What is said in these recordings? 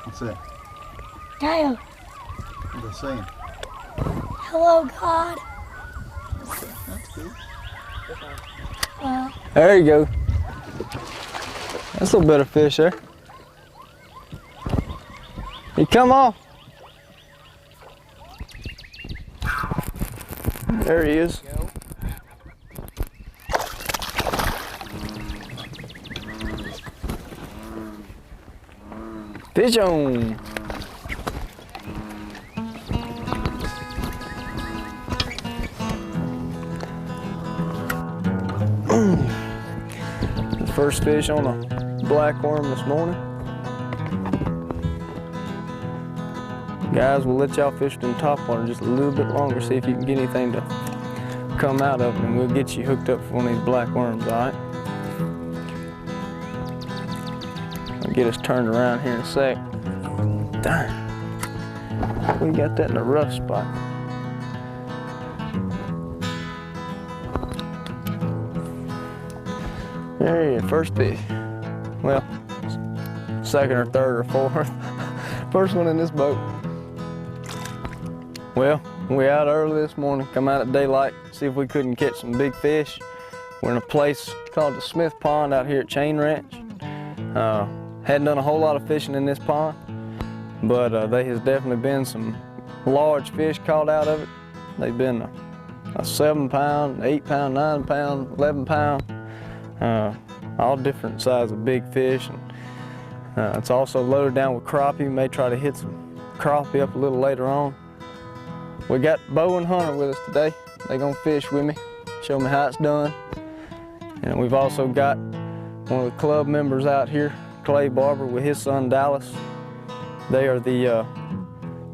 What's that? Kyle. What are they saying? Hello, God. Okay, that's good. There you go. That's a little bit of fish there. He come off. There he is. Fish on. The first fish on a black worm this morning. Guys, we'll let y'all fish in top water just a little bit longer, see if you can get anything to come out of it, and we'll get you hooked up for one of these black worms, all right? I'll get us turned around here in a sec. Darn. We got that in a rough spot. There you go, first fish. Well, second or third or fourth. First one in this boat. Well, we out early this morning, come out at daylight, see if we couldn't catch some big fish. We're in a place called the Smith Pond out here at Chain Ranch. Hadn't done a whole lot of fishing in this pond, but there has definitely been some large fish caught out of it. They've been a 7 pound, 8 pound, 9 pound, 11 pound, all different sizes of big fish. And it's also loaded down with crappie. We may try to hit some crappie up a little later on. We got Bo and Hunter with us today. They're gonna fish with me, show me how it's done. And we've also got one of the club members out here, Clay Barber, with his son Dallas. They are they're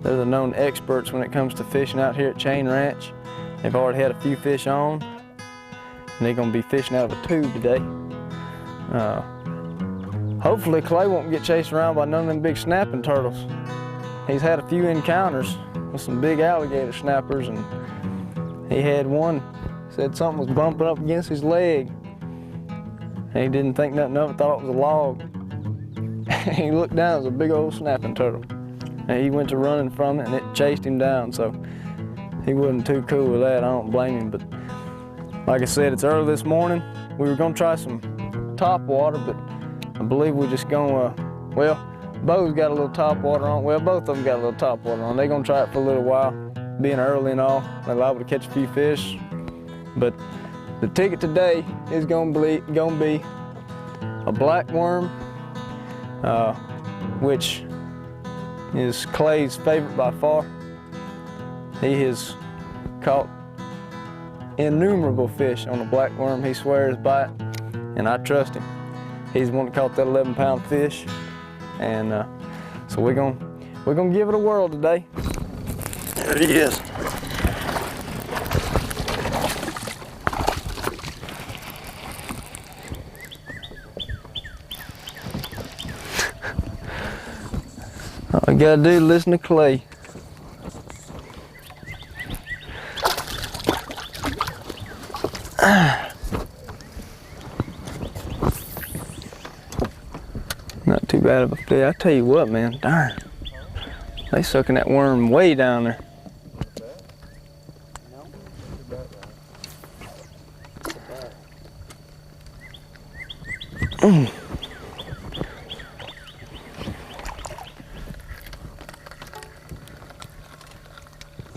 the known experts when it comes to fishing out here at Chain Ranch. They've already had a few fish on, and they're gonna be fishing out of a tube today. Hopefully Clay won't get chased around by none of them big snapping turtles. He's had a few encounters with some big alligator snappers, and he had one, said something was bumping up against his leg. And he didn't think nothing of it, thought it was a log. He looked down, it was a big old snapping turtle. And he went to running from it, and it chased him down, so he wasn't too cool with that. I don't blame him, but like I said, it's early this morning. We were gonna try some top water, but I believe we're just gonna, well, Bo's got a little top water on. Well, both of them got a little top water on. They're gonna try it for a little while, being early and all. They're liable to catch a few fish. But the ticket today is gonna be a black worm, which is Clay's favorite by far. He has caught innumerable fish on a black worm. He swears by it, and I trust him. He's the one that caught that 11-pound fish. And so we're gonna give it a whirl today. There he is. All we gotta do is listen to Clay. Not too bad of a fish. I tell you what, man, darn. They sucking that worm way down there.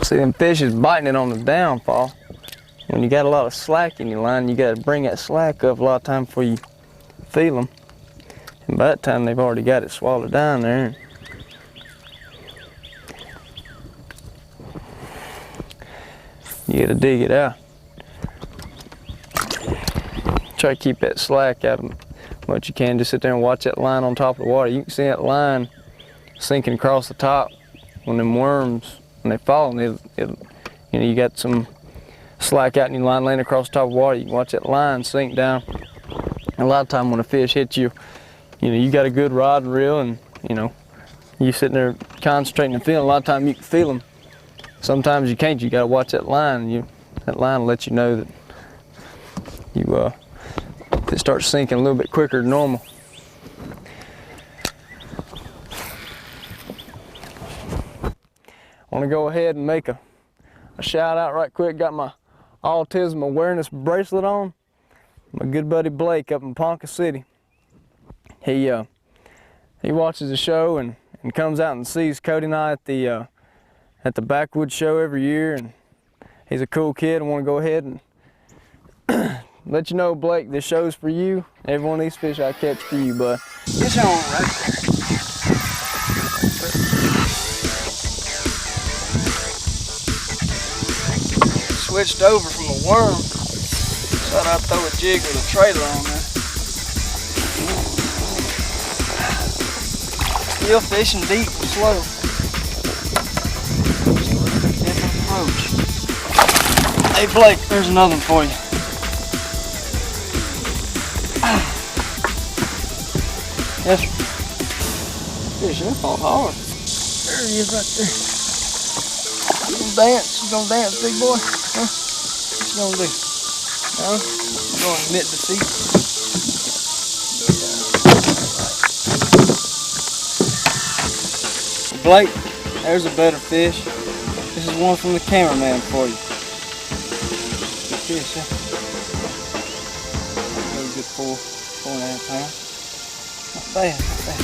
See, them fish is biting it on the downfall. When you got a lot of slack in your line, you got to bring that slack up a lot of time before you feel them. And by that time, they've already got it swallowed down there. You got to dig it out. Try to keep that slack out of what you can. Just sit there and watch that line on top of the water. You can see that line sinking across the top. When them worms, when they fall, you know, you got some slack out in your line laying across the top of the water. You can watch that line sink down. And a lot of time when a fish hits you, you know, you got a good rod and reel, and you know, you sitting there concentrating and feeling. A lot of time you can feel them. Sometimes you can't. You got to watch that line. That line will let you know that if it starts sinking a little bit quicker than normal. want to go ahead and make a shout out right quick. Got my autism awareness bracelet on. My good buddy Blake up in Ponca City. He watches the show and comes out and sees Cody and I at the Backwoods show every year, and he's a cool kid. I want to go ahead and let you know, Blake, this show's for you. Every one of these fish I catch for you, bud. It's on right there. Switched over from a worm. Thought I'd throw a jig with a trailer on there. Still fishing deep and slow. Different approach. Hey Blake, there's another one for you. Yes, sir. Fish, that fought hard. There he is right there. You gonna dance? You gonna dance, big boy? Huh? What you gonna do? Huh? I'm gonna admit defeat. Blake, there's a better fish. This is one from the cameraman for you. Good fish, huh? Really good 4.5 pounds. Not bad, not bad.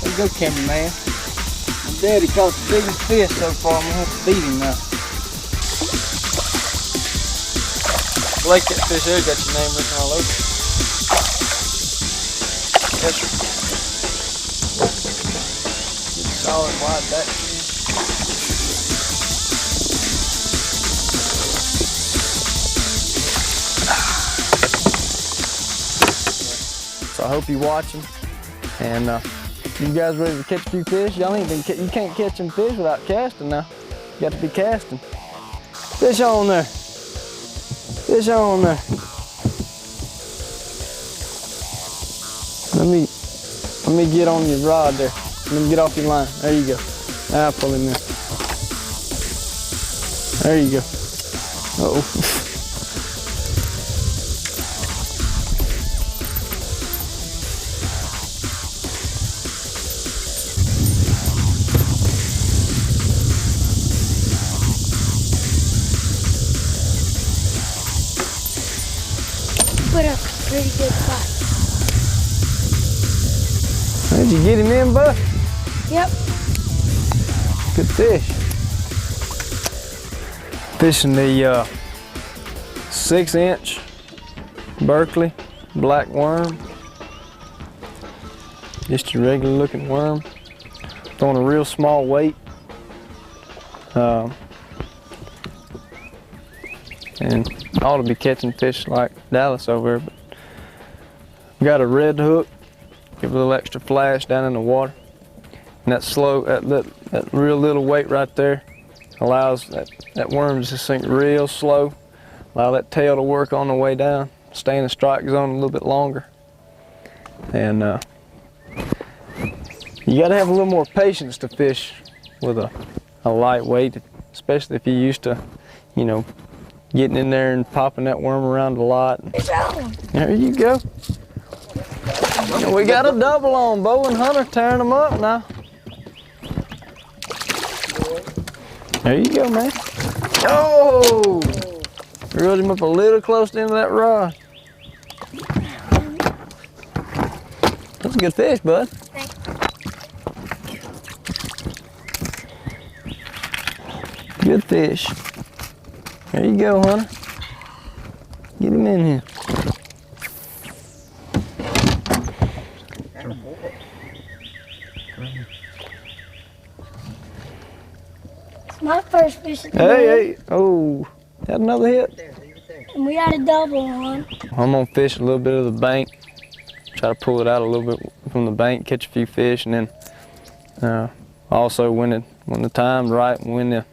There you go, cameraman. My daddy caught the biggest fish so far. I'm gonna have to beat him now. Blake, that fish there got your name written all over it. Yes, sir. Good solid wide back fish. So I hope you're watching, and you guys ready to catch a few fish? Y'all ain't been you can't catch them fish without casting now. You got to be casting. Fish on there. Fish on there. Let me get on your rod there. Let me get off your line. There you go. Now I pull him in. There you go. Uh-oh. Put up a pretty good fight. Did you get him in, bud? Yep. Good fish. Fishing the 6-inch Berkeley black worm. Just a regular looking worm. Throwing a real small weight. And I ought to be catching fish like Dallas over here, but got a red hook. Give a little extra flash down in the water. And that slow, that real little weight right there allows that worm to sink real slow. Allow that tail to work on the way down. Stay in the strike zone a little bit longer. And you gotta have a little more patience to fish with a light weight, especially if you're used to, you know, getting in there and popping that worm around a lot. There you go. We got a double on. Bo and Hunter tearing them up now. There you go, man. Oh! Reeled him up a little close into that rod. That's a good fish, bud. Good fish. There you go, Hunter. Get him in here. It's my first fish of the day. Hey, oh, had another hit. And we had a double on. I'm gonna fish a little bit of the bank. Try to pull it out a little bit from the bank, catch a few fish, and then also when the time's right, when the,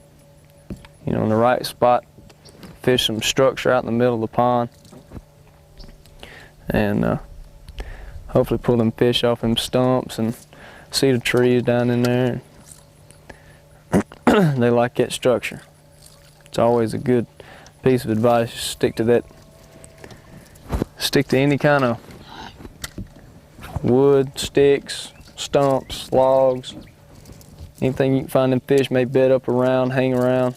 you know, in the right spot, fish some structure out in the middle of the pond, and hopefully pull them fish off them stumps and see the trees down in there. They like that structure. It's always a good piece of advice. Stick to any kind of wood, sticks, stumps, logs. Anything you can find them fish may bed up around, hang around.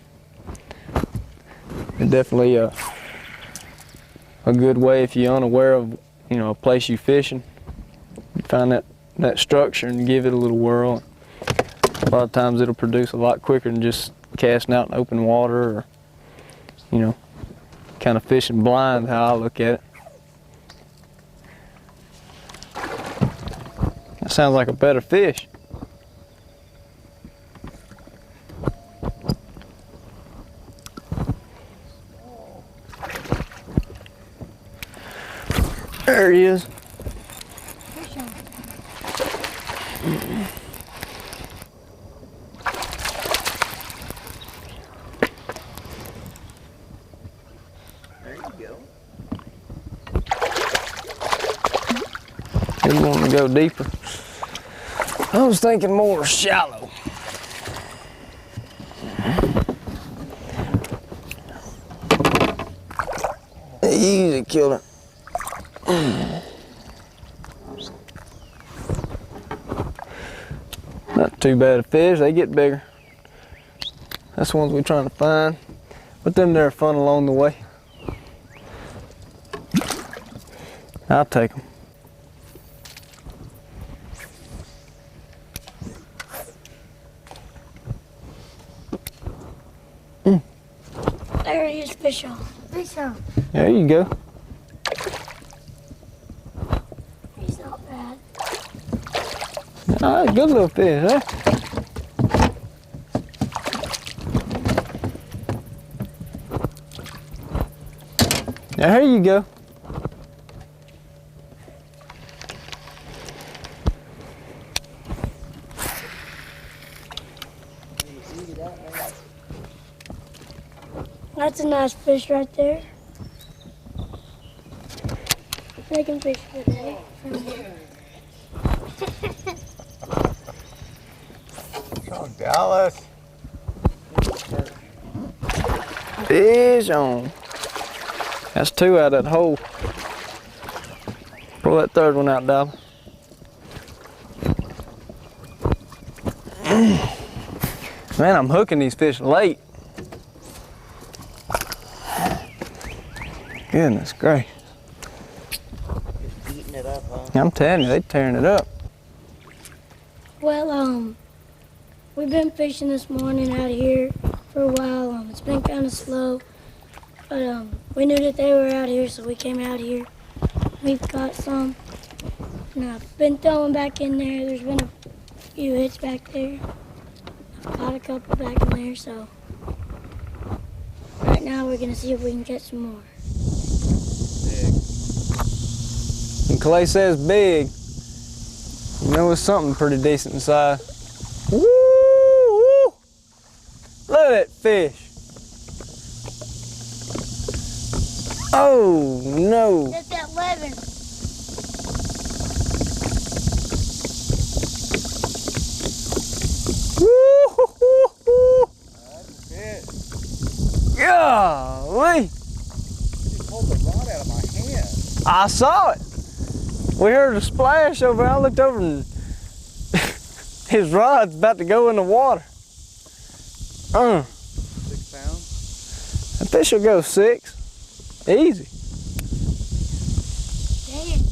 It's definitely a good way if you're unaware of, you know, a place you fishing. You find that structure and give it a little whirl. A lot of times it'll produce a lot quicker than just casting out in open water or, you know, kind of fishing blind, how I look at it. That sounds like a better fish. There he is. There you go. Didn't want to go deeper. I was thinking more shallow. Easy killer. Not too bad a fish, they get bigger. That's the ones we're trying to find. But them there are fun along the way. I'll take them. There he is, fish on. Fish on. There you go. He's not bad. Ah, good little fish, huh? There you go. That's a nice fish right there. Making fish for the day. Oh, Dallas. Fish on. That's two out of that hole. Pull that third one out, Dallas. Man, I'm hooking these fish late. Goodness gracious. Eating it up, huh? I'm telling you, they tearing it up. Well, we've been fishing this morning out here for a while. It's been kind of slow, but we knew that they were out here, so we came out here. We've got some, and I've been throwing back in there. There's been a few hits back there. I've caught a couple back in there, so right now we're gonna see if we can get some more. When Clay says big, you know it's something pretty decent inside. Woo! Woo! Look at that fish. Oh no. That's that 11. Woo-hoo-hoo-hoo. That's it. Golly. You pulled the rod out of my hand. I saw it. We heard a splash over. I looked over and his rod's about to go in the water. 6 pounds? That fish will go 6. Easy. Dang.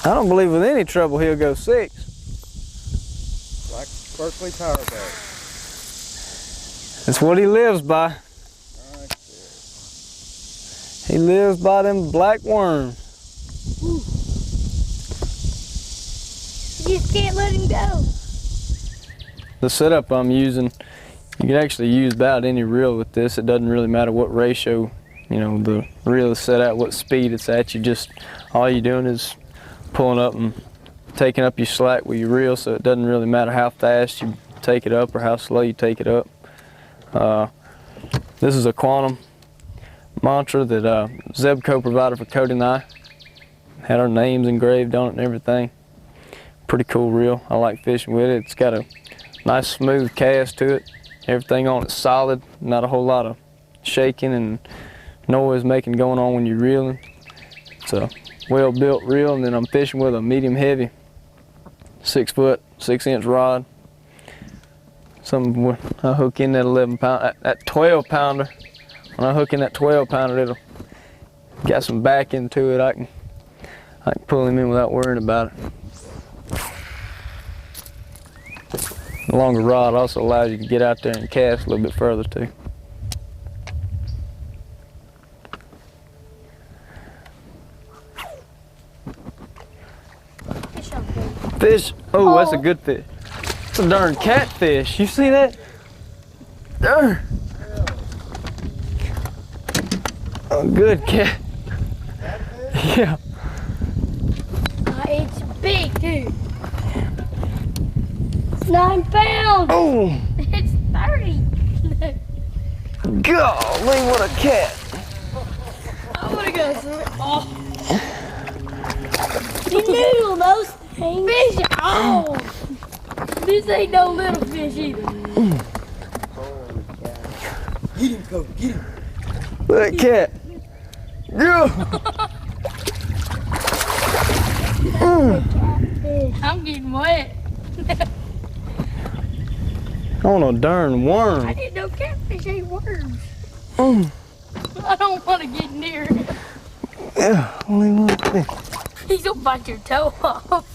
I don't believe with any trouble he'll go 6. Like Berkeley Power Boat. That's what he lives by. That's He lives by them black worms. You just can't let him go. The setup I'm using, you can actually use about any reel with this. It doesn't really matter what ratio, you know, the reel is set at, what speed it's at. All you're doing is pulling up and taking up your slack with your reel, so it doesn't really matter how fast you take it up or how slow you take it up. This is a quantum mantra that Zebco provided for Cody and I. Had our names engraved on it and everything. Pretty cool reel. I like fishing with it. It's got a nice smooth cast to it. Everything on it's solid. Not a whole lot of shaking and noise making going on when you're reeling. It's a well-built reel, and then I'm fishing with a medium heavy 6 foot, 6 inch rod. Something when I hook in that 11 pound, that 12 pounder. When I hook in that 12 pounder, it'll got some back into it. I can pull him in without worrying about it. The longer rod also allows you to get out there and cast a little bit further too. Fish, oh, that's a good fish. It's a darn catfish. You see that? Darn. A good cat. Yeah. It's big, dude. It's 9 pounds. Oh. It's 30. Golly, what a cat. I want to go swim. Oh. You noodle those things. Fish. Oh. This ain't no little fish either. Holy cow. Get him, Cody, get him. Look at that cat. Yeah. I'm getting wet. On a darn worm. I didn't know catfish ate worms. I don't want to get near him. Yeah, only one fish. He's gonna bite your toe off.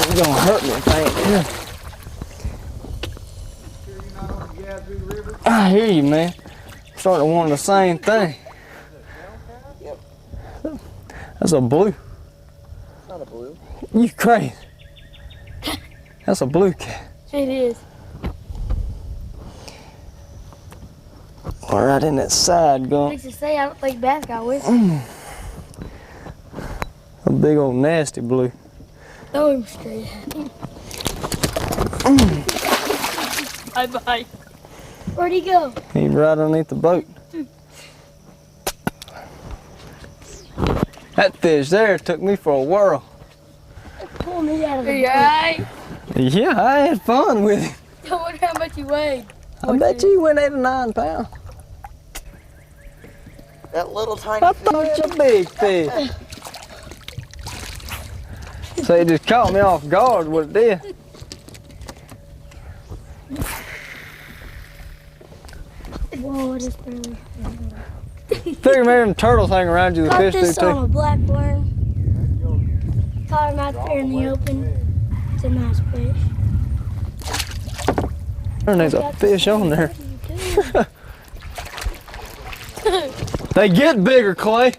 It's gonna hurt me if I ain't here. Sure you're not on the Yazoo River? I hear you, man. Starting to want the same thing. Yep. That's a blue. It's not a blue. You crazy. That's a blue cat. It is. All right in that side, I gone. used to say I don't think bass got with. A big old nasty blue. Throw him straight at him. Bye-bye. Where'd he go? He's right underneath the boat. That fish there took me for a whirl. Pull me out of the boat. Yeah, I had fun with him. I wonder how much he weighed. I bet you he went 8 or 9 pounds. That little tiny I thought it was a big fish. So it just caught me off guard what it did. Whoa, it is barely. Figure maybe them turtles hang around you, the Caught fish do this on too. a black worm. Caught him out there in the open. It's a nice fish. And there's a fish on there. They get bigger, Clay.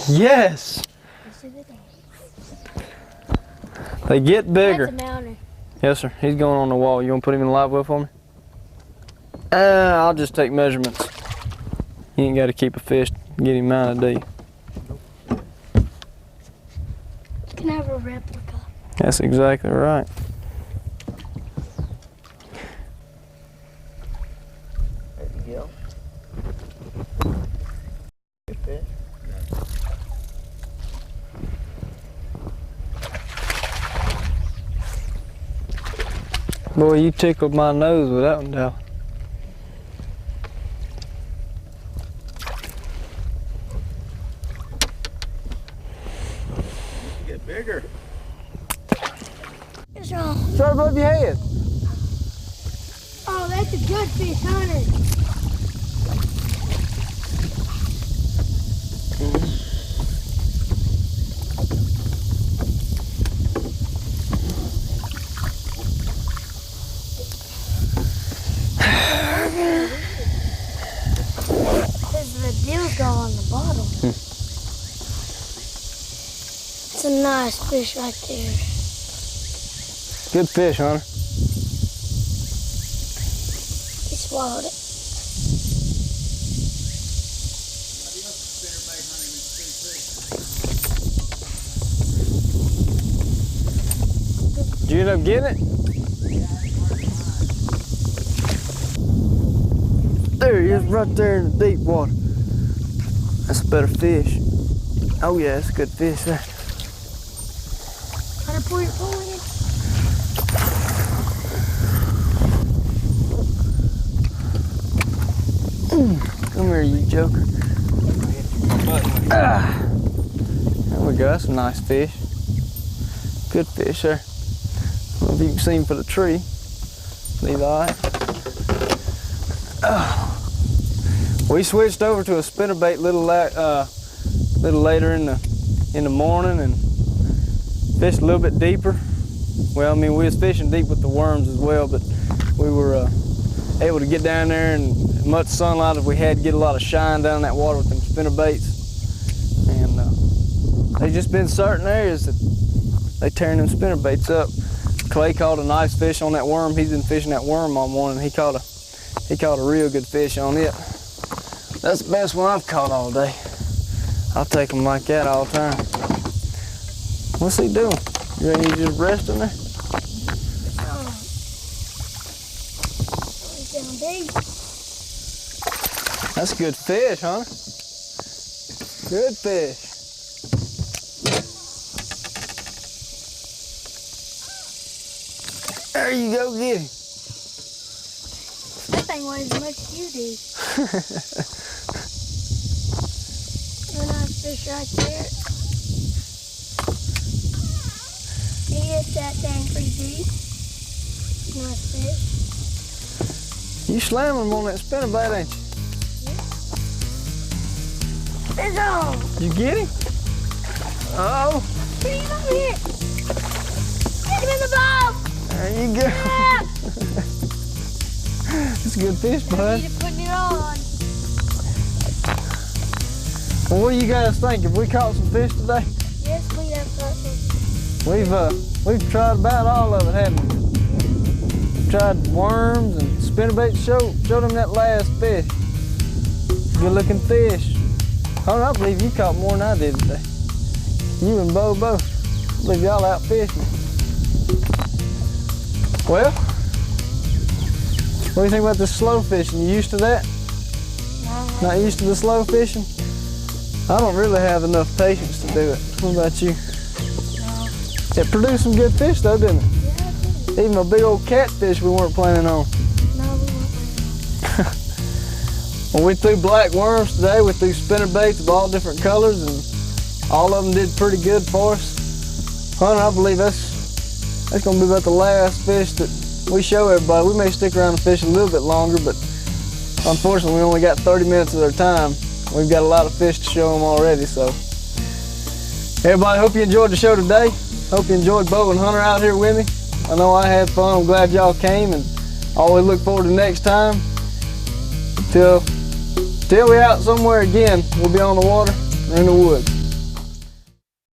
Yes. They get bigger. That's a mountain. Yes, sir. He's going on the wall. You want to put him in the live well for me? I'll just take measurements. You ain't got to keep a fish to get him mounted, do you? You can have a replica. That's exactly right. There you go. Good fish. Boy, you tickled my nose with that one, Dal. Get bigger. It's wrong. Straight above your head. Oh, that's a good fish, Hunter. The deal's go on the bottom. It's a nice fish right there. Good fish, Hunter. He swallowed it. Did you end up getting it? There he is, right there in the deep water. That's a better fish. Oh yeah, that's a good fish there. Hunter, pull your pole in. Come here, you joker. Ah, there we go, that's a nice fish. Good fish there. don't know if you can see him for the tree. These eye. We switched over to a spinnerbait little later in the morning and fished a little bit deeper. Well, I mean, we was fishing deep with the worms as well, but we were able to get down there and as much sunlight as we had, get a lot of shine down in that water with them spinnerbaits. And there's just been certain areas that they tearing them spinnerbaits up. Clay caught a nice fish on that worm. He's been fishing that worm all morning. He caught a real good fish on it. That's the best one I've caught all day. I'll take them like that all the time. What's he doing? You ready to just rest in there? That's a good fish, huh? Good fish. There you go, get him. That thing weighs as much as you do. A nice fish right there. He hit that thing pretty deep. Nice fish. You slamming him on that spinnerbait, ain't you? Fish on! You get him? Uh-oh. Get him over here! Get him in the boat! There you go. Yeah. That's a good fish, bud. I need to put it on. Well, what do you guys think? Have we caught some fish today? Yes, we have caught some. We've tried about all of it, haven't we? Tried worms and spinnerbait. Show them that last fish. Good looking fish. Oh, I believe you caught more than I did today. You and Bo both. I believe y'all out fishing. Well, what do you think about this slow fishing? You used to that? No. Not used to the slow fishing? I don't really have enough patience to do it. What about you? No. It produced some good fish though, didn't it? Yeah, it did. Even a big old catfish we weren't planning on. No, we weren't planning on. Well, we threw black worms today. We threw spinnerbaits of all different colors, and all of them did pretty good for us. Hunter, I believe that's gonna be about the last fish that we show everybody. We may stick around and fish a little bit longer, but unfortunately we only got 30 minutes of their time. We've got a lot of fish to show them already, so. Everybody, hope you enjoyed the show today. Hope you enjoyed Bo and Hunter out here with me. I know I had fun. I'm glad y'all came, and always look forward to next time. Till we out somewhere again, we'll be on the water or in the woods.